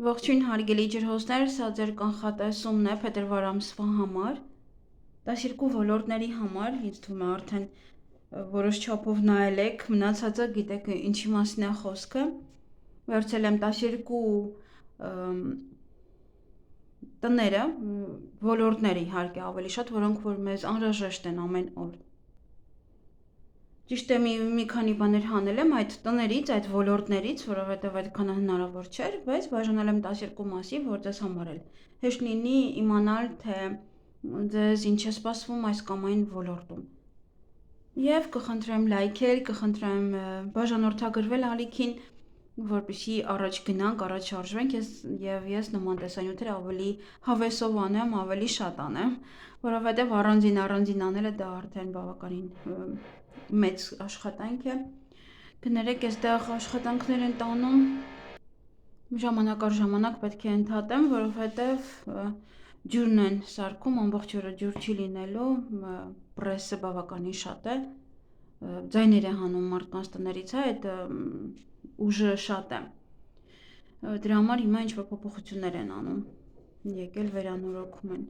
Ողջույն հարգելի ջրհոսներ, սա ձեր կանխատեսումն է փետրվար ամսվա համար, 12 ոլորտների համար, ինձ թվում է արդեն որոշ չափով նայել եք, մնացածը գիտեք ինչի մասին է խոսքը, վերցել եմ 12 տները, ոլորտները իհարկե ավելի շատ, որոնք որ մեզ անհրաժեշտ են ամեն օր։ Ճիշտ է մի քանի բաներ հանել եմ այդ տներից, այդ ոլորտներից, որովհետև այդքան հնարավոր չէր, բայց բաժանել եմ 12 մասի, որ ձեզ համար էլ հեշտ լինի իմանալ, թե ձեզ ինչ է սպասվում այս կամ այն ոլորտում։ Եվ կխնդրեմ լայքել, կխնդրեմ բաժանորդագրվել ալիքին, որպեսզի առաջ գնանք, առաջ շարժվենք, եւ ես նման տեսանյութեր ավելի հավեսով անեմ, ավելի շատ անեմ, որովհետև առանձին անելը դա արդեն բավականին մեծ աշխատանք է։ Կներեք, այստեղ աշխատանքներ են տանում ժամանակ առ ժամանակ պետք է ընդհատեմ, որովհետև ջուրն են սարքում, ամբողջ օրը ջուր չի լինելու, պրեսը բավականին շատ է, ձայներ է հանում մարդկանց տներից, այդ ուժը շատ է։ Դրա համար հիմա ինչ-որ փոփոխություններ են անում, եկել վերանորոգում են։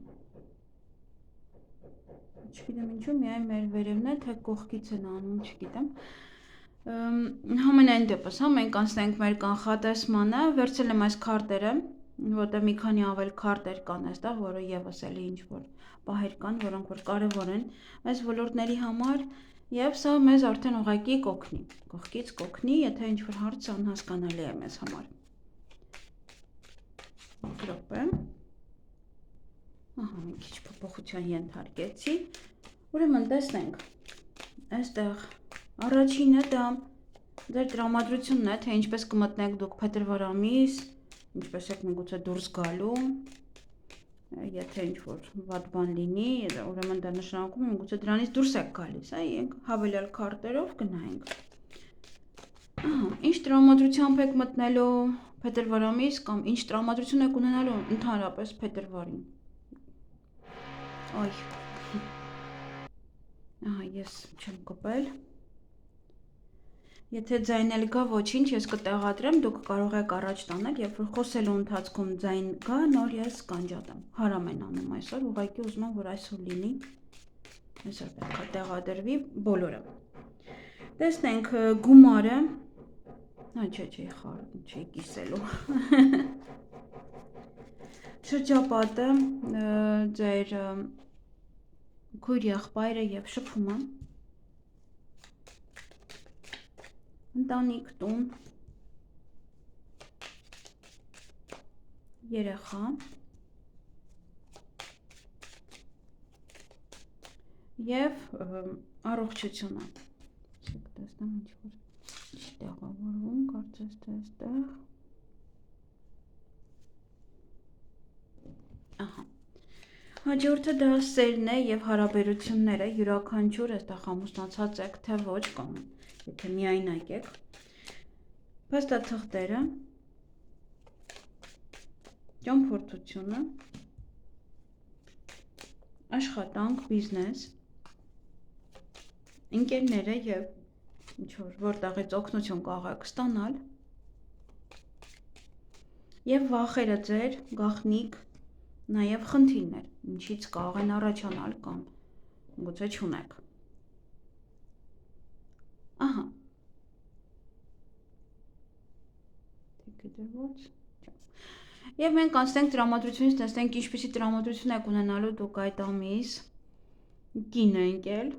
Չգիտեմ ինչու, միայն մեր վերևն է, թե կողքից են անում, չգիտեմ։ Համենայն դեպս, մենք անցնենք մեր կանխատեսմանը, վերցել եմ այս քարտերը, որտեղ մի քանի ավել քարտեր կան այստեղ, որը եւս էլի ինչ-որ պահեր կան, որոնք որ կարևոր են այս ոլորտների համար, եւ սա մեզ արդեն ուղղակի կօգնի, կողքից կօգնի, եթե ինչ-որ հարց անհասկանալի է մեզ համար։ Րոպե։ Ահա, մի քիչ փոփոխության ենթարկեցի, ուրեմն տեսնենք, այստեղ առաջինը դա ձեր տրամադրությունն է, թե ինչպես կմտնեք դուք փետրվար ամիս, ինչպես եք միգուցե դուրս գալու, եթե ինչ-որ վատ բան լինի, ուրեմն դա նշանակում է միգուցե դրանից դուրս եք գալիս, ենք հավելյալ քարտերով կնայենք։ Ինչ տրամադրությամբ եք մտնելու փետրվար ամիս կամ ինչ տրամադրություն եք ունենալու ընդհանրապես փետրվարին։ Այ, ես չեմ կպել, եթե ձայն էլ գա ոչինչ, ես կտեղադրեմ, դուք կարող եք առաջ տանել, երբ որ խոսելու ընթացքում ձայն գա, նոր ես կանջատեմ, հարամ են անում այսօր, ուղղակի ուզում եմ, որ այսօր լինի, այսօր պետք է տեղադրվի բոլորը։ Տեսնենք գումարը, չէ, չի կիսելու, շրջապատը, ձեր քույր եղբայրը եւ շփումը, ընտանիք, տուն, երեխա եւ առողջությունը։ Տեսնեմ ինչ-որ չի տեղավորվում, կարծես թե այստեղ։ Ահա։ Հաջորդը դա սերն է եւ հարաբերությունները, յուրաքանչյուր այստեղ ամուսնացած եք, թե ոչ կամ եթե միայնակ եք։ Փաստաթղթերը, ճամփորդությունը, աշխատանք, բիզնես, ընկերները եւ ինչ-որ որտեղից օգնություն կարող եք ստանալ եւ վախերը ձեր, գաղտնիք, նաեւ խնդիրներ, ինչից կարող են առաջանալ կամ գուցե չունեք։ Ահա։ Եվ մենք անցնենք տրամադրությունից, տեսնենք ինչպիսի տրամադրություն եք ունենալու դուք այդ ամիս, կին է ընկել,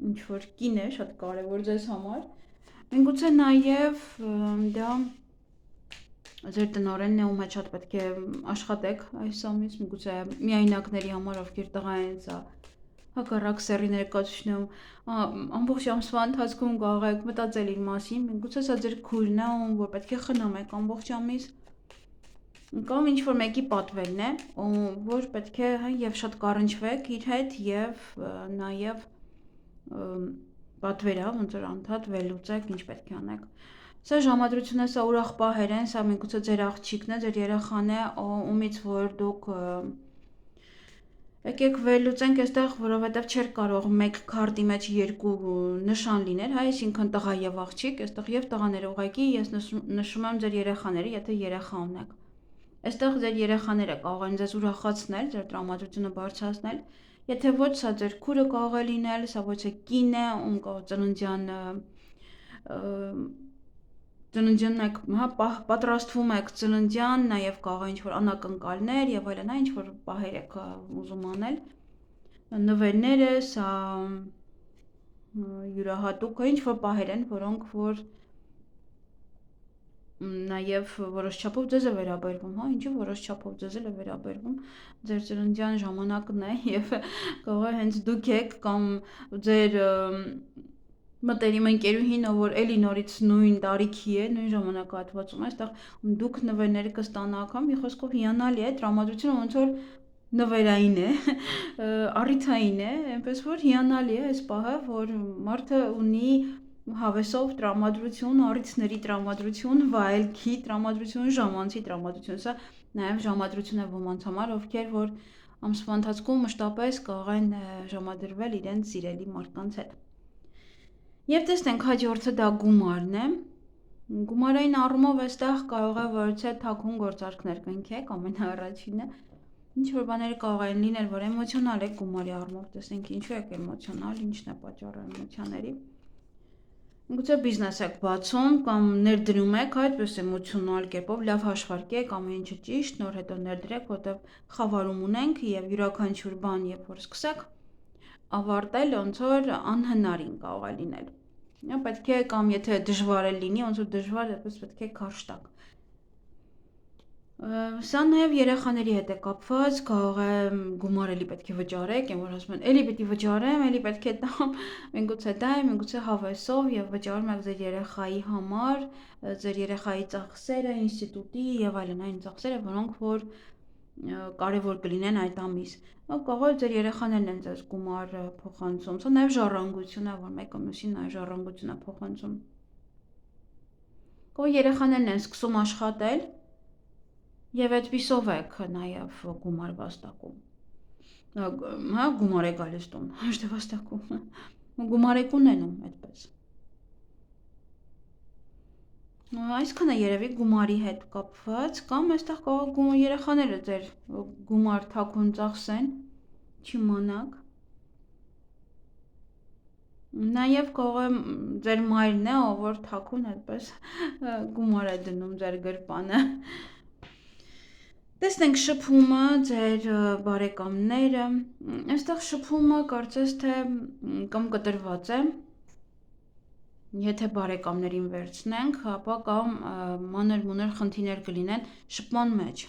ինչ-որ կին է, շատ կարևոր ձեզ համար, միգուցե նաեւ դա ձեր տնօրենն է, ում հետ շատ պետք է աշխատեք այս ամիս, միգուցե միայնակների համար, ովքեր տղա են, սա հակառակ սեռի ներկայացուցիչն ամբողջ ամսվա ընթացքում կարող եք մտածել իր մասին, միգուցե սա ձեր քույրն է, ում որ պետք է խնամեք ամբողջ ամիս, կամ ինչ-որ մեկի պատվերն է, որ պետք է եւ շատ կառնչվեք իր հետ եւ նաեւ պատվերա, ոնց որ անդադ վերլուծեք, ինչ պետք է անեք։ Սա ժամադրությունը, սա ուրախ պահեր են, սա միգուցե ձեր աղջիկն է, ձեր երեխան է, ումից որ դուք եկեք վերլուծենք այստեղ, որովհետև չէր կարող մեկ քարտի մեջ երկու նշան լինել, այսինքն տղա եւ աղջիկ, այստեղ եւ տղաները ուղղակի ես նշում եմ ձեր երեխաները, եթե երեխա ունեք։ Այստեղ ձեր երեխաները կարող են ձեզ ուրախացնել, ձեր տրամադրությունը բարձրացնել։ Եթե ոչ, սա ձեր քուրը կարող է լինել, սա ոչ է կին է, ում կարող ծննդյան եք, հա, պատրաստվում եք ծննդյան, նաև կարող է ինչ-որ անակնկալներ եւ այլն, հա, ինչ-որ պահեր եք ուզում անել։ Նվերները, սա յուրահատուկ ինչ-որ պահեր են, որոնք որ նաև որոշ չափով ձեզ է վերաբերվում, հա, ինչու որոշ չափով ձեզ է վերաբերվում, ձեր ծննդյան ժամանակն է եւ կարող է հենց դուք եք կամ ձեր մտերիմ ընկերուհին, որ էլի նորից նույն տարիքի է, նույն ժամանակահատվածում է, այստեղ դուք նվերները կստանաք, հա, մի խոսքով հիանալի է, տրամադրությունը ոնց որ նվերային է, առիթային է, այնպես որ հիանալի է այս պահը, որ մարդը ունի հավեսով տրամադրություն, առիթների տրամադրություն, վայելքի տրամադրություն, ժամանցի տրամադրություն, սա նաև ժամադրություն է ոմանց համար, ովքեր որ ամսվա ընթացքում մշտապես կարող են ժամադրվել իրենց սիրելի մարդկանց հետ։ Եվ տեսնենք հաջորդը դա գումարն է։ Գումարային առումով այստեղ կարող է որ թե թաքուն գործարքներ կնքեք, ամենաառաջինը ինչ որ բաները կարող են լինել, որ էմոցիոնալ է գումարի առումով, տեսնենք ինչու եք էմոցիոնալ, ինչն է պատճառը էմոցիաների։ Գուցե բիզնես եք բացում կամ ներդրում եք այդպես էմոցիոնալ կերպով, լավ հաշվարկեք, ամեն ինչը ճիշտ, նոր հետո ներդրեք, որտեղ խավարում ունենք եւ յուրաքանչյուր բան, երբ որ սկսեք ավարտել, ոնց որ անհնարին կարող է լինել։ Պետք է կամ եթե դժվար է լինի, ոնց որ դժվար, այդպես պետք է քարշ տակ։ Սա նաև երեխաների հետ է կապված, կարող է գումար էլի պետք է վճարեք, այն որ ասում են, էլի պետք է վճարեմ, էլի պետք է տամ, մենք գուցե տայ, մենք գուցե հավեսով եւ վճարում եք ձեր երեխայի համար, ձեր երեխայի ծախսերը, ինստիտուտի եւ այլն այն ծախսերը, որոնք որ կարևոր կլինեն այդ ամիս։ Կարող է ձեր երեխաներն են ձեզ գումար փոխանցում, սա նաև ժառանգություն է, որ մեկը մյուսին այ ժառանգություն է փոխանցում։ Կարող երեխաներն են սկսում աշխատել Եվ այդպիսով եք նաև գումար վաստակում, հա, գումար է գալիս տուն, ոչ վաստակում, գումար եք ունենում այդպես։ Այսքանը երևի գումարի հետ կապված, կամ այստեղ կարող երեխաները ձեր գումար թաքուն ծախսեն, չիմանաք։ Նաև կարող է ձեր մայրն է, ով որ թաքուն այդպես գումար է դնում ձեր գրպանը։ Տեսնենք շփումը, ձեր բարեկամները, այստեղ շփումը կարծես թե կամ կտրված է, եթե բարեկամներին վերցնենք, ապա կամ մանր-մունր խնդիրներ կլինեն շփման մեջ։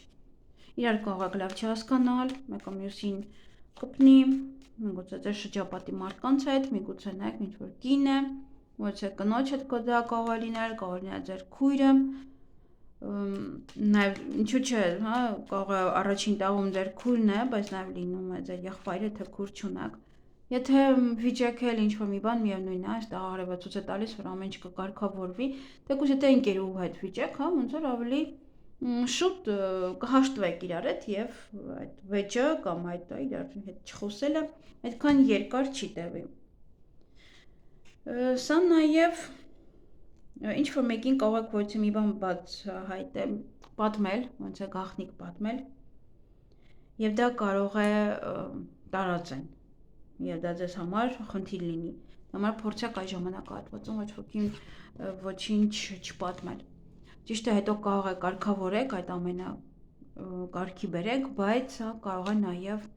Իրար կարող եք լավ չհասկանալ, մեկը մյուսին կպնի, միգուցե ձեր շրջապատի մարդկանց հետ, միգուցե նայեք ինչ-որ կին է, ոչ է կնոջ հետ դա կարող է լինել ձեր քույրը, նաև ինչու՞ չէ, հա, կարող է առաջին տաղում ձեր քույրն է, բայց նաև լինում է ձեր եղբայրը, թե քույր չունեք։ Եթե վիճակել ինչ-որ մի բան միևնույնն է, այստեղ արևածուց է տալիս, որ ամեն ինչ կկարգավորվի, թեկուզ եթե ընկերուհու հետ վիճակ, հա, ոնց որ ավելի շուտ կհաշտվեք իրար հետ եւ այդ վեճը կամ այդ իրար հետ չխոսելը այդքան երկար չի տևի։ Սա նաև ինչ որ մեկին կարող եք ոչ մի բան բաց հայտել, պատմել, ոնց է գաղտնիք պատմել, եւ դա կարող է տարածեն, եւ դա ձեզ համար խնդիր լինի։ Համար փորձեք այդ ժամանակահատվածում ոչ ոքին ոչինչ չպատմել։ Ճիշտ է, հետո կարող է կարգավորեք այդ ամենը կարգի բերեք, բայց սա կարող է նաև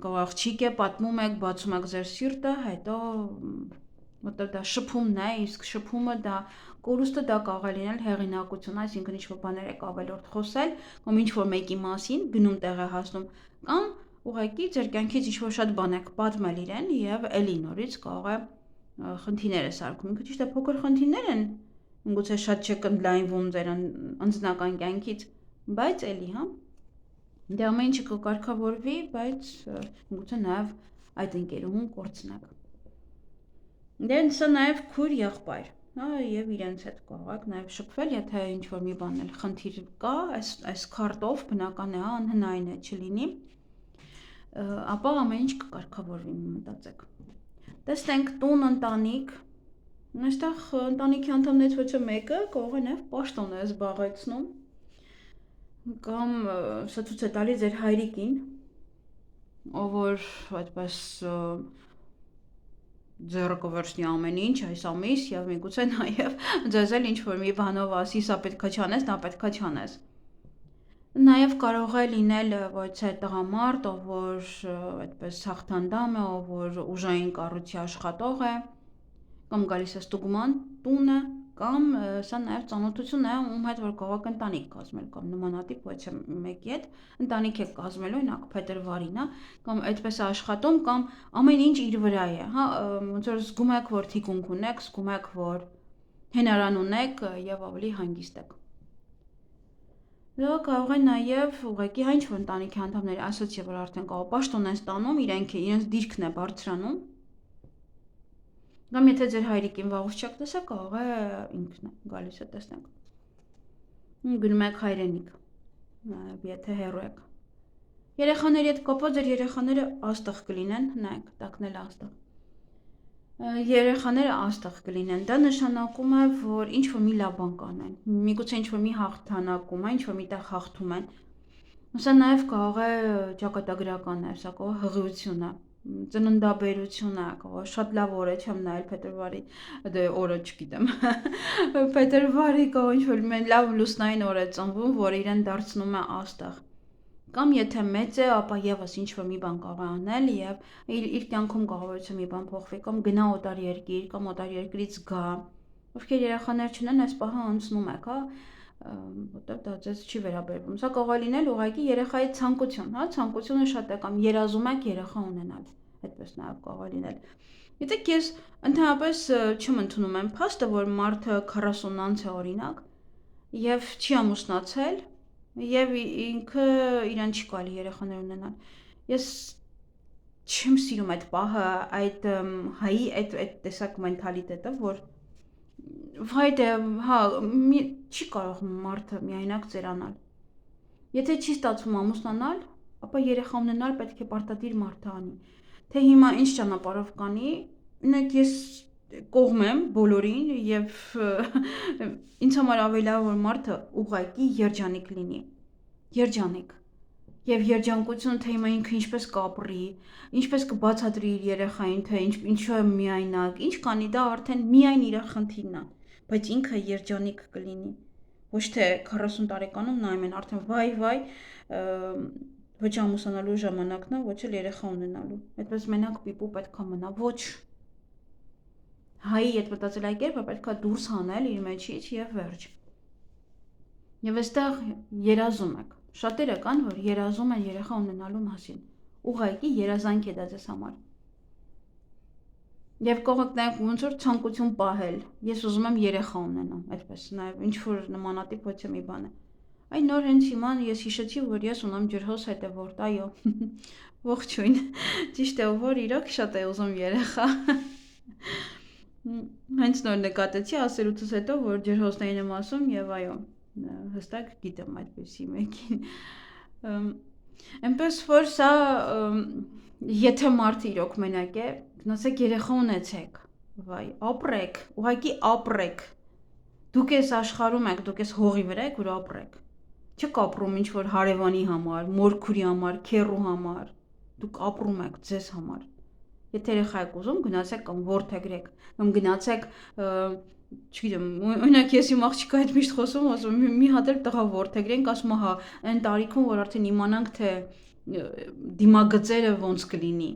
կարող աղջիկ է, պատմում եք, բացում եք ձեր սիրտը, հետո որտեղ դա շփումն է, իսկ շփումը դա կորուստը դա կարող է լինել հեղինակություն, այսինքն ինչ-որ բաներ եք ավելորդ խոսել, կամ ինչ-որ մեկի մասին գնում տեղ է հասնում, կամ ուղղակի ձեր կյանքից ինչ-որ շատ բան եք պատմել իրեն եւ էլի նորից կարող է խնդիրներ է սարքում։ Ինքը ճիշտ է փոքր խնդիրներ են, գուցե շատ չեք ընդլայնվում ձեր անձնական կյանքից, բայց էլի, հա։ Դե ամեն ինչը կկարգավորվի, բայց գուցե նաեւ այդ ընկերուհուն կորցնեք։ Դե սա նաև քույր եղբայր, հա, եւ իրենց հետ կարող եք նաև շփվել, եթե ինչ-որ մի բան էլ խնդիր կա, այս քարտով բնական է, հա, անհնարին է չլինի, ապա ամեն ինչ կկարգավորվի, մտածեք։ Տեսնենք տուն, ընտանիք, այստեղ ընտանիքի անդամներից ոչ մեկը կարող է նաև պաշտոն է զբաղեցնում, Կամ սա ցույց է տալիս ձեր հայրիկին, ով որ այդպես ձեռը կվերցնի ամեն ինչ այս ամիս եւ միգուցե նաեւ ձեզ էլ ինչ որ մի բանով ասի սա պետքա չանես, դա պետքա չանես։ Նաեւ կարող է լինել ոչ թե տղամարդ, ով որ այդպես հաղթանդամ է, ով որ ուժային կառույցի աշխատող է, կամ գալիս է ստուգման տունը, կամ սա նաև ծանոթություն է, ում հետ որ կարող եք ընտանիք կազմել, կամ նմանատիպ ոչ է մեկի հետ ընտանիք եք կազմելու, օրինակ փետրվարին, հա, կամ այդպես է աշխատում, կամ ամեն ինչ իր վրա է, հա, ոնց որ զգում եք, որ թիկունք ունեք, զգում եք, որ հենարան ունեք եւ ավելի հանգիստ եք։ Դա կարող է նաև ուղղակի հա ինչ որ ընտանիքի անդամների ասացի, որ արդեն կարող պաշտոն են ստանում, իրենց դիրքն է բարձրանում։ Կամ եթե ձեր հայրիկին վաղուց չեք տեսա, կարող է ինքն է գալիս է տեսնենք։ Գնում եք հայրենիք, եթե հեռու եք։ Երեխաների հետ կապված ձեր երեխաները աստղ կլինեն, նայեք, տակնել աստղ։ Երեխաները աստղ կլինեն, դա նշանակում է, որ ինչ որ մի լավ բան կանեն, միգուցե ինչ որ մի հաղթանակում է, ինչ որ միտեղ հաղթում են։ Սա նաև կարող է ճակատագրական է, սա կարող է հղիություն է, ծննդաբերություն է, կարող շատ լավ օր է, չեմ նայել փետրվարի, դե օրը չգիտեմ։ Փետրվարի կարող ինչ որ մեն լավ լուսնային օր է ծնվում, որ իրեն դարձնում է աստղ։ Կամ եթե մեծ է, ապա եւս ինչ որ մի բան կարող է անել եւ իր կյանքում կարող է մի բան փոխվի, կամ գնա օտար երկիր, կամ օտար երկրից գա։ Ովքեր երեխաներ չունեն, այս պահը անցնում եք, հա, որտեղ դա ձեզ չի վերաբերվում։ Սա կարող է լինել ուղղակի երեխայի ցանկություն, հա, ցանկությունը շատ է, կամ երազում եք երեխա ունենալ, այդպես նաեւ կարող է լինել։ Գիտեք, ես ընդհանրապես չեմ ընդունում այն փաստը, որ մարդը 40 անց է օրինակ եւ չի ամուսնացել եւ ինքը իրան չի կարելի երեխաներ ունենալ։ Ես չեմ սիրում այդ պահը, այդ հայի այդ տեսակ մենթալիտետը, որ վայ դե, հա, չի կարող մարդը միայնակ ծերանալ։ Եթե չի ստացվում ամուսնանալ, ապա երեխա ունենալ պետք է պարտադիր մարդը անի։ Թե հիմա ինչ ճանապարհով կանի, ունեք ես կողմ եմ բոլորին եւ ինձ համար ավելի լավ որ մարդը ուղղակի երջանիկ լինի։ Երջանիկ։ Եվ երջանկություն թե հիմա ինքը ինչպես կապրի, ինչպես կբացատրի իր երեխային, թե ինչու է միայնակ, ինչ կանի, դա արդեն միայն իր խնդիրն է, բայց ինքը երջանիկ կլինի։ Ոչ թե 40 տարեկանում նայում են արդեն վայ, ոչ ամուսնանալու ժամանակն է, ոչ էլ երեխա ունենալու։ Այդպես մենակ պիպու պետք է մնա, ոչ։ Հայի այդ մտածելակերպը պետք է դուրս հանել իր մեջից եւ վերջ։ Եվ այստեղ երազում եք։ Շատերը կան, որ երազում են երեխա ունենալու մասին։ Ուղղակի երազանք է դա ձեզ համար։ Եվ կողոք նաև ոնց որ ցանկություն պահել։ Ես ուզում եմ երեխա ունենամ, այդպես նաև ինչ որ նմանատիպ ոչ մի բան է։ Այ նոր հենց հիմա ես հիշեցի, որ ես ունեմ ջրհոս հետևորդ, այո։ Ողջույն։ Ճիշտ է, որ իրոք շատ է ուզում երեխա։ Հենց նոր նկատեցի ասելուց հետո, որ ջրհոսներին եմ ասում եւ այո, հստակ գիտեմ այդպեսի մեկին։ Այնպես որ սա եթե մարդը իրոք մենակ է, գնացեք երեխա ունեցեք, վայ, ապրեք, ուղղակի ապրեք։ Դուք ես աշխարհում եք, դուք ես հողի վրա եք, որ ապրեք։ Չեք ապրում ինչ որ հարևանի համար, մորքուրի համար, քեռու համար։ Դուք ապրում եք ձեզ համար։ Եթե երեխա եք ուզում, գնացեք կամ որդեգրեք, կամ գնացեք, չգիտեմ, օրինակ ես իմ աղջիկա հետ միշտ խոսում, ասում մի հատ էլ տղա որդեգրենք, ասում հա, այն տարիքում, որ արդեն իմանանք, թե դիմագծերը ոնց կլինի։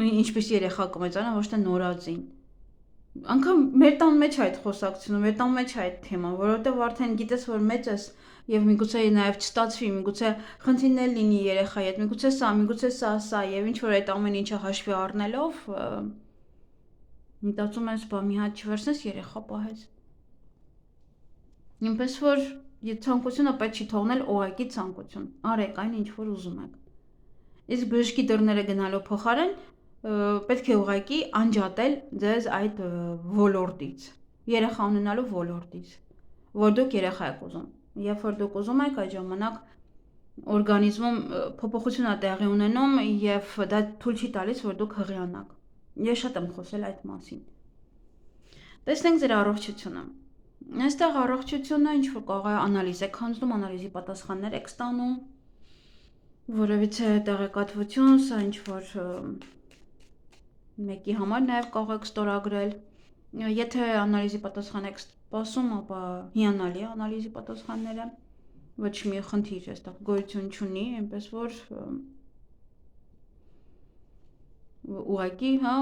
Ինչպես երեխա կմեծանա, ոչ թե նորածին։ Անկամ մեր տան մեջ այդ խոսակցությունը, մեր տան մեջ այդ թեման, որովհետև արդեն գիտես, որ մեծ ես եւ միգուցե նաեւ չստացվի, միգուցե խնդիրներ լինի երեխայի հետ, միգուցե սա եւ ինչ որ այդ ամեն ինչը հաշվի առնելով մտածում ես, բա մի հատ չվերցնես երեխա պահես։ Ինպես որ ցանկությունը պետք չի թողնել ուղակի ցանկություն։ Արեք այն ինչ որ ուզում եք։ Իսկ բժշկի դռները գնալու փոխարեն պետք է ուղղակի անջատել ձեզ այդ ոլորտից, երեխա ունենալու ոլորտից, որ դուք երեխա եք ուզում։ Երբ որ դուք ուզում եք, այդ ժամանակ օրգանիզմում փոփոխություն է տեղի ունենում եւ դա թույլ չի տալիս, որ դուք հղիանաք։ Ես շատ եմ խոսել այդ մասին։ Տեսնենք ձեր առողջությունը։ Այստեղ առողջությունը ինչ որ կարող է անալիզ եք հանձնում, անալիզի պատասխաններ եք ստանում, որևիցե տեղեկատվություն, սա ինչ որ մեկի համար նաև կարող եք ստորագրել, եթե անալիզի պատասխան եք սպասում, ապա հիանալի է անալիզի պատասխանները, ոչ մի խնդիր այստեղ գոյություն չունի, այնպես որ ուղղակի, հա,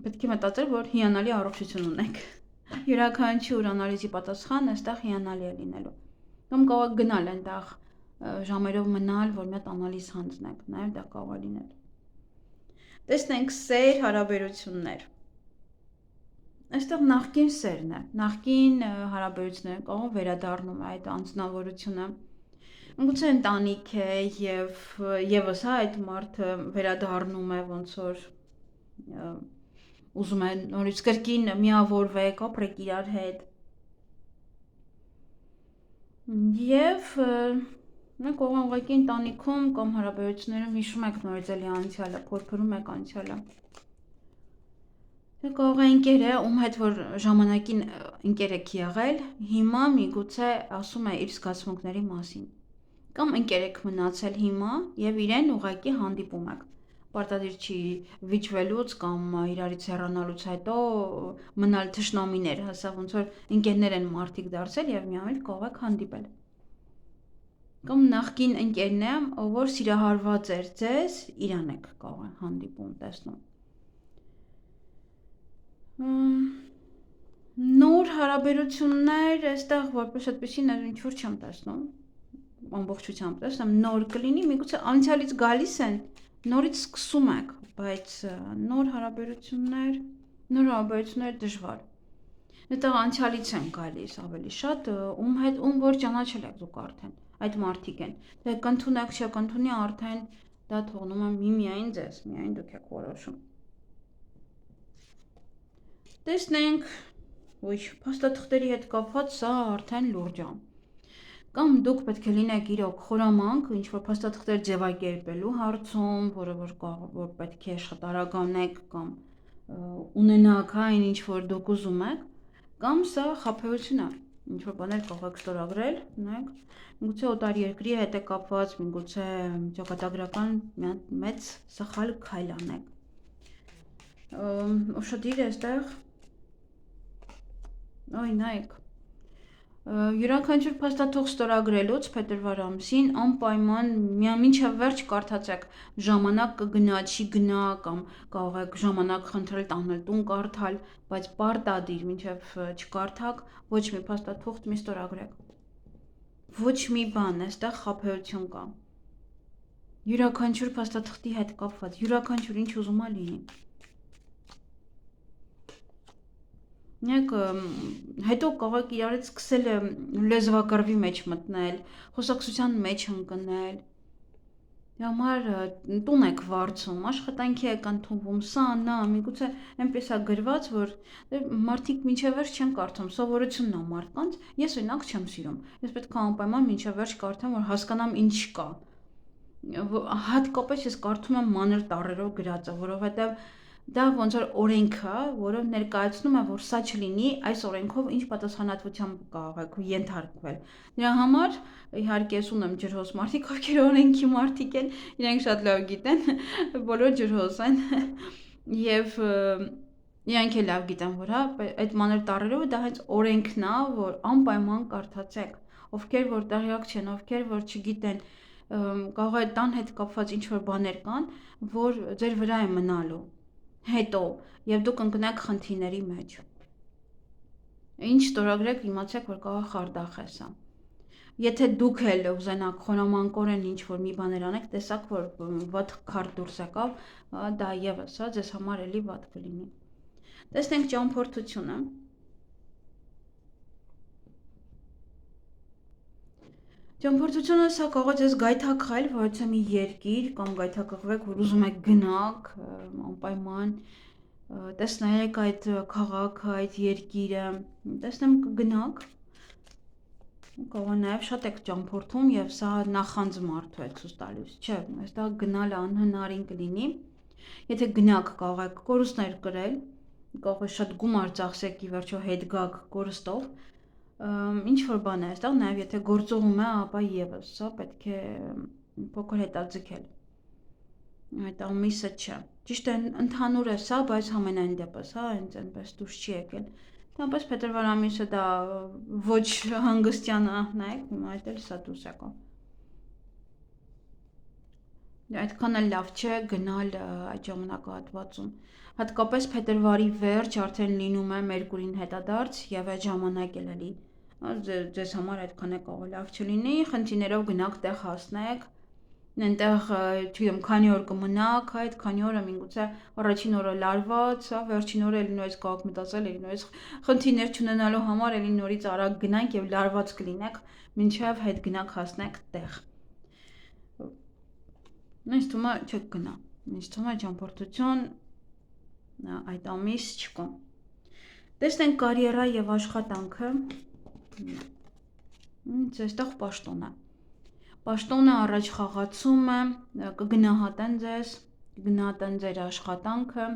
պետք է մտածել, որ հիանալի առողջություն ունեք։ Յուրաքանչյուր անալիզի պատասխան այստեղ հիանալի է լինելու։ Կամ կարող եք գնալ այնտեղ ժամերով մնալ, որ մի հատ անալիզ հանձնեք, նաև դա կարող է լինել։ Տեսնենք սեր, հարաբերություններ։ Այստեղ նախկին սերն է, նախկին հարաբերությունները կարող վերադառնում է այդ անձնավորությունը։ Գուցե ընտանիք է եւ եւս հա այդ մարդը վերադառնում է ոնց որ ուզում է նորից կրկին միավորվեք, ապրեք իրար հետ։ Եվ մենք կարող ենք ուղղակի ընտանիքում կամ հարաբերություններում հիշում եք նորից էլի անցյալը, փորփրում եք անցյալը։ Դե կարող է ընկեր է, ում հետ որ ժամանակին ընկեր եք եղել, հիմա միգուցե ասում է իր զգացմունքների մասին։ Կամ ընկեր եք մնացել հիմա եւ իրեն ուղղակի հանդիպում եք։ Պարտադիր չի վիճվելուց կամ իրարից հեռանալուց հետո մնալ թշնամիներ, հեսա ոնց որ ընկերներ են մարդիկ դարձել եւ միամիտ կարող եք հանդիպել։ Կամ նախկին ընկերն է, ով որ սիրահարված էր ձեզ, իրան եք կարող է հանդիպում, տեսնում։ Նոր հարաբերություններ, այստեղ որպես այդպեսին ինչ որ չեմ տեսնում, ամբողջությամբ տեսնեմ, նոր կլինի, միգուցե անցյալից գալիս են, նորից սկսում եք, բայց նոր հարաբերություններ դժվար։ Այդտեղ անցյալից են գալիս ավելի շատ, ում որ ճանաչել եք դուք արդեն, այդ մարդիկ են։ Դե կընդունեք, չկընդունի արդեն դա թողնում է միայն ձեզ, միայն դուք եք որոշում։ Տեսնենք, փաստաթղթերի հետ կապված սա արդեն լուրջ է։ Կամ դուք պետք է լինեք իրոք խորամանկ, ինչ որ փաստաթղթեր ձևակերպելու հարցում, որը որ պետք է աշխատարականեք կամ ունենաք այն ինչ որ դուք ուզում եք, կամ սա խաբեություն է, ինչ որ բաներ կարող եք ստորագրել, ունեք, միգուցե օտարերկրի հետ է կապված, միգուցե ճակատագրական մեծ սխալ քայլ անեք։ Ուշադիր այստեղ նայեք, յուրաքանչյուր փաստաթուղթ ստորագրելուց փետրվար ամսին անպայման մինչև վերջ կարդացեք, ժամանակ կգնա, չի գնա կամ կարող եք ժամանակ խնդրել տանել տուն կարդալ, բայց պարտադիր մինչև չկարդաք, ոչ մի փաստաթուղթ մի ստորագրեք։ Ոչ մի բան, այստեղ խաբեություն կա։ Յուրաքանչյուր փաստաթղթի հետ կապված, յուրաքանչյուր ինչ ուզում ա լինի։ Հետո կարող եք իրարից սկսել լեզվակռվի մեջ մտնել, խոսակցության մեջ ընկնել, համար տուն եք վարձում, աշխատանքի եք ընդունվում, սա, նա, միգուցե այնպես է գրված, որ մարդիկ մինչև վերջ չեն կարդում, սովորությունն է մարդկանց, ես օրինակ չեմ սիրում, ես պետք է անպայման մինչև վերջ կարդամ, որ հասկանամ ինչ կա, հատկապես ես կարդում եմ մանր տառերով գրածը, որովհետև դա ոնց որ օրենք է, որը ներկայացնում է, որ սա չլինի, այս օրենքով ինչ պատասխանատվությամբ կարող եք ենթարկվել։ Դրա համար իհարկե ես ունեմ ջրհոս մարդիկ, ովքեր օրենքի մարդիկ են, իրենք շատ լավ գիտեն, բոլոր ջրհոս են եւ իրանք էլ լավ գիտեն, որ հա, այդ մանր տառերով դա հենց օրենքն է, որ անպայման կարդացեք, ովքեր որ տեղյակ չեն, ովքեր որ չգիտեն, կարող է տան հետ կապված ինչ որ բաներ կան, որ ձեր վրա է մնալու հետո եւ դուք ընկնեք խնդիրների մեջ։ Ինչ ստորագրեք, իմացեք, որ կարող է խարդախ է սա։ Եթե դուք էլ ուզենաք խորամանկորեն ինչ որ մի բաներ անեք, տեսակ որ վատ քարտ դուրս եկավ, դա եւս հա ձեզ համար էլի վատ կլինի։ Տեսնենք ճամփորդությունը։ Ճամփորդությունը սա կարող է ձեզ գայթակղել, որ մի երկիր կամ գայթակղվեք, որ ուզում եք գնաք, անպայման տեսնեք այդ քաղաքը, այդ երկիրը, տեսնեմ կգնաք, կարող է նաև շատ եք ճամփորդում եւ սա նախանձ մարդու է ցույց տալիս, չէ, այստեղ գնալը անհնարին կլինի, եթե գնաք կարող եք կորուստներ կրել, կարող է շատ գումար ծախսեք ի վերջո հետ գաք կորստով, ինչ որ բան է այստեղ, նաև եթե գործողում է, ապա եւս, սա պետք է փոքր հետաձգել։ Այդ ամիսը չէ։ Ճիշտ է, ընդհանուր է սա, բայց ամենայն դեպս, հա, հենց այնպես դուրս չի եկել։ Դրանպես փետրվար ամիսը դա ոչ հանգստյան նայեք, այդ էլ սա դուրս եկավ։ Այդքան էլ լավ չէ գնալ այդ ժամանակահատվածում։ Հատկապես փետրվարի վերջ արդեն լինում է Մերկուրին հետադարձ եւ այդ ժամանակ էլ էլի ձեզ համար այդքան է կարող լավ չլինի, խնդիրներով գնաք տեղ հասնեք, այնտեղ չգիտեմ քանի օր կմնաք, այդ քանի օրը միգուցե առաջին օրը լարված, հա, վերջին օրը էլի նույնիսկ կարող մտածել էլի նույնիսկ խնդիրներ չունենալու համար էլի նորից արագ գնանք եւ լարված կլինեք, մինչեւ հետ գնաք հասնեք տեղ։ Ինձ թվում է չեք գնա, ինձ թվում է ճամփորդություն այդ ամիս չկա։ Տեսնենք կարիերա եւ աշխատանքը։ Այստեղ պաշտոն է։ Պաշտոնը առաջ խաղացում է, կգնահատեն ձեր աշխատանքը,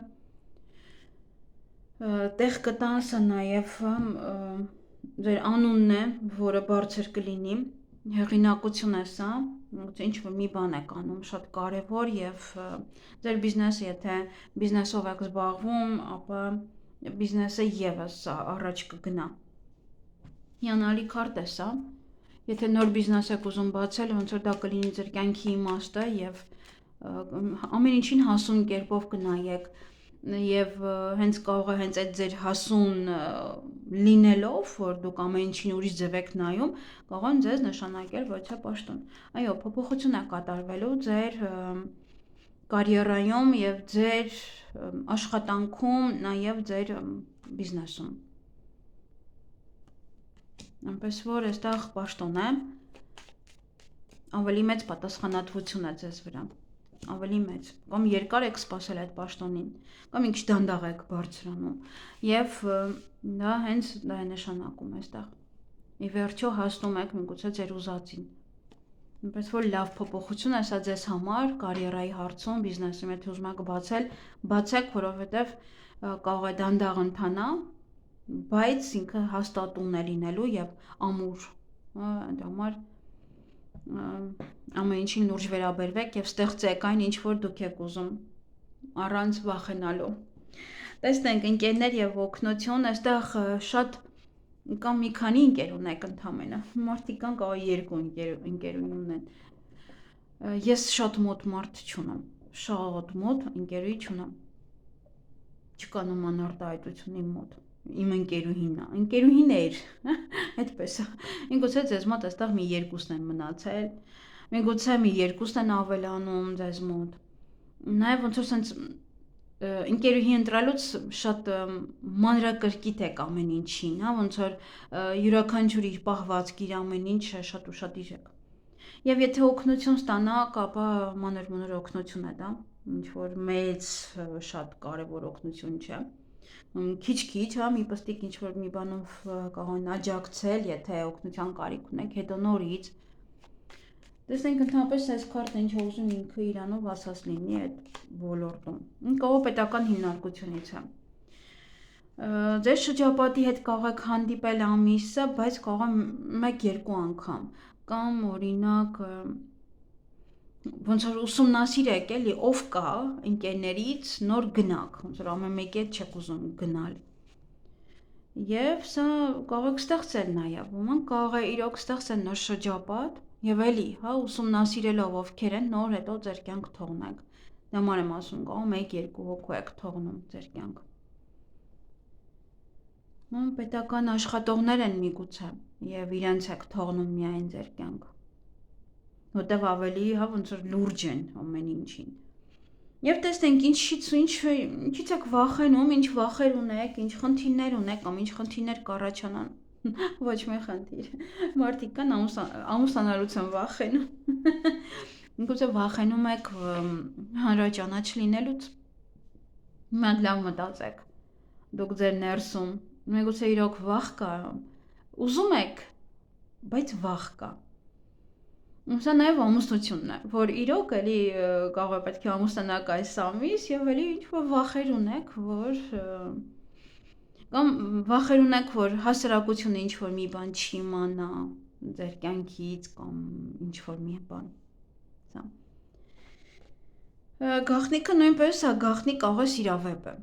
տեղ կտան, սա նաեւ ձեր անունն է, որը բարձր կլինի, հեղինակություն է սա, ինչ-որ մի բան եք անում շատ կարևոր եւ ձեր բիզնեսը, եթե բիզնեսով եք զբաղվում, ապա բիզնեսը եւս առաջ կգնա։ Հիանալի քարտ է սա։ Եթե նոր բիզնես եք ուզում բացել, ոնց որ դա կլինի ձեր կյանքի իմաստը եւ ամեն ինչին հասուն կերպով կնայեք եւ հենց կարող է հենց այդ ձեր հասուն լինելով, որ դուք ամեն ինչին ուրիշ ձև եք նայում, կարող են ձեզ նշանակել ոչ թե պաշտոն։ Այո, փոփոխություն է կատարվելու ձեր կարիերայում եւ ձեր աշխատանքում, նաեւ ձեր բիզնեսում։ Այնպես որ այստեղ պաշտոն է, ավելի մեծ պատասխանատվություն է ձեզ վրա, ավելի մեծ, կամ երկար եք սպասել այդ պաշտոնին, կամ մի քիչ դանդաղ եք բարձրանում, եւ դա հենց դա է նշանակում այստեղ։ Ի վերջո հասնում եք միգուցե ձեր ուզածին։ Այնպես որ լավ փոփոխություն է սա ձեզ համար կարիերայի հարցում, բիզնեսում, եթե ուզում եք բացեք, որովհետեւ կարող է դանդաղ ընթանա, բայց ինքը հաստատուն է լինելու եւ ամուր, այդ համար ամեն ինչին լուրջ վերաբերվեք եւ ստեղծեք այն, ինչ որ դուք եք ուզում, առանց վախենալու։ Տեսնենք ընկերներ եւ օգնություն, այստեղ շատ կամ մի քանի ընկեր ունեք ընդամենը։ Մարդիկ կան կարող երկու ընկերություն ունեն։ Ես շատ մոտ մարդ չունեմ, շատ մոտ ընկերուհի չունեմ։ Չկա նման արտահայտություն իմ մոտ։ Իմ ընկերուհիներ, այդպես է։ Միգուցե ձեզ մոտ այստեղ մի երկուսն են մնացել, միգուցե մի երկուսն են ավելանում ձեզ մոտ։ Նաև ոնց որ sense ընկերուհի ընտրելուց շատ մանրակրկիտ եք ամեն ինչին, հա, ոնց որ յուրաքանչյուր իր պահվածք, իր ամեն ինչը շատ ուշադիր եք։ Եվ եթե օգնություն ստանաք, ապա մանր օգնություն է դա, ինչ որ մեծ շատ կարևոր օգնություն չէ։ Քիչ, հա, մի պստիկ ինչ որ մի բանով կարող են աջակցել, եթե օգնության կարիք ունեք, հետո նորից։ Տեսնենք ընդհանրապես այս քարտը ինչ ուզում ինքը իրանով ասած լինի այդ ոլորտում։ Կարող պետական հիմնարկությունից է։ Ձեր շրջապատի հետ կարող եք հանդիպել ամիսը, բայց կարող է 1-2 անգամ, կամ օրինակ ոնց որ ուսումնասիրեք էլի ով կա ընկերներից նոր գնաք, ոնց որ ամեն մեկի հետ չեք ուզում գնալ։ Եվ սա կարող եք ստեղծել նաև, ոմանք կարող է իրոք ստեղծել նոր շրջապատ եւ էլի, հա, ուսումնասիրելով ովքեր են նոր հետո ձեր կյանք թողնեք։ Դա համար եմ ասում, կարող 1-2 հոգու եք թողնում ձեր կյանք։ Պետական աշխատողներ են միգուցե եւ իրենց եք թողնում միայն ձեր կյանք։ Որտեվ ավելի, հա, ոնց որ լուրջ են ամեն ինչին։ Եվ տեսնենք ինչից եք վախենում, ինչ վախեր ունեք, ինչ խնդիրներ ունեք, կամ ինչ խնդիրներ կառաջանան։ Ոչ մի խնդիր։ Մարդիկ կան ամուսնանալուց են վախենում։ Միգուցե վախենում եք հանրաճանաչ լինելուց։ Մենք լավ մտածեք։ Դուք ձեր ներսում, միգուցե իրոք վախ կա։ Ուզում եք, բայց վախ կա։ Սա նաև ամուսնությունն է, որ իրոք էլի կարող է պետք է ամուսնանաք այս ամիս եւ էլի ինչ-որ վախեր ունեք, որ Կամ վախեր ունեք, որ հասարակությունը ինչ-որ մի բան չի իմանա ձեր կյանքից կամ ինչ-որ մի բան։ Սա։ Գաղտնիքը նույնպես գաղտնիք աղը սիրավեպ է։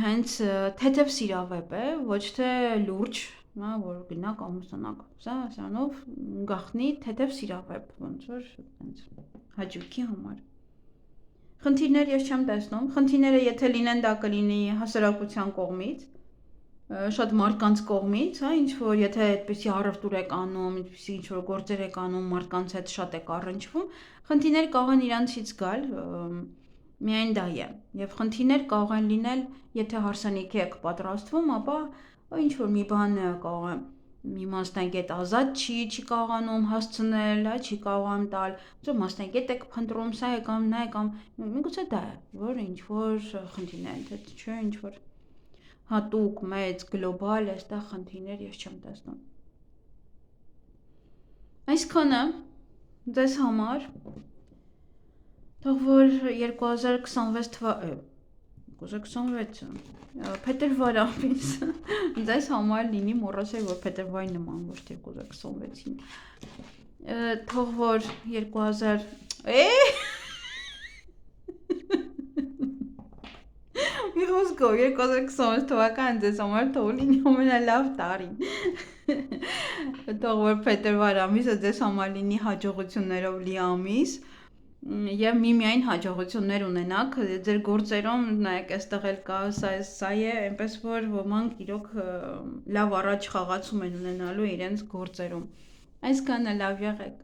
Հենց թեթև սիրավեպ է, ոչ թե լուրջ, հա, որ գնաք ամուսնանաք։ Սրանով գաղտնի թեթև սիրավեպ, ոնց որ հենց հաճույքի համար։ Խնդիրներ ես չեմ տեսնում, խնդիրները եթե լինեն դա կլինի հասարակության կողմից, շատ մարդկանց կողմից, հա, ինչ որ եթե այդպեսի առևտուր եք անում, ինչպեսի ինչ որ գործեր եք անում, մարդկանց հետ շատ եք առնչվում, խնդիրներ կարող են իրանցից գալ, միայն դա է։ Եվ խնդիրներ կարող են լինել, եթե հարսանիքի եք պատրաստվում, ապա ինչ որ մի բան կարող է մի մասնագետ ազատ չի կարողանում հասցնել, հա, չի կարողանում տալ, ոնց որ մասնագետ եք փնտրում, սա է կամ նա է կամ միգուցե դա է, որ ինչ որ խնդիրներ են, թե չէ ինչ որ հատուկ, մեծ, գլոբալ, այստեղ խնդիրներ ես չեմ տեսնում։ Այսքանը ձեզ համար թող որ 2026 փետրվար ամիս ձեզ համար լինի, մոռացել որ փետրվարի նման ոչ թե 2026-ին։ Թող որ 2000 մի խոսքով 2026 թվականը ձեզ համար թող լինի ամենալավ տարին։ Թող որ փետրվար ամիսը ձեզ համար լինի հաջողություններով լի ամիս եւ միմիայն հաջողություններ ունենաք ձեր գործերում, նայեք, այստեղ էլ կա սա է, այնպես որ ոմանք իրոք լավ առաջ խաղացում են ունենալու իրենց գործերում։ Այսքանը լավ եղեք։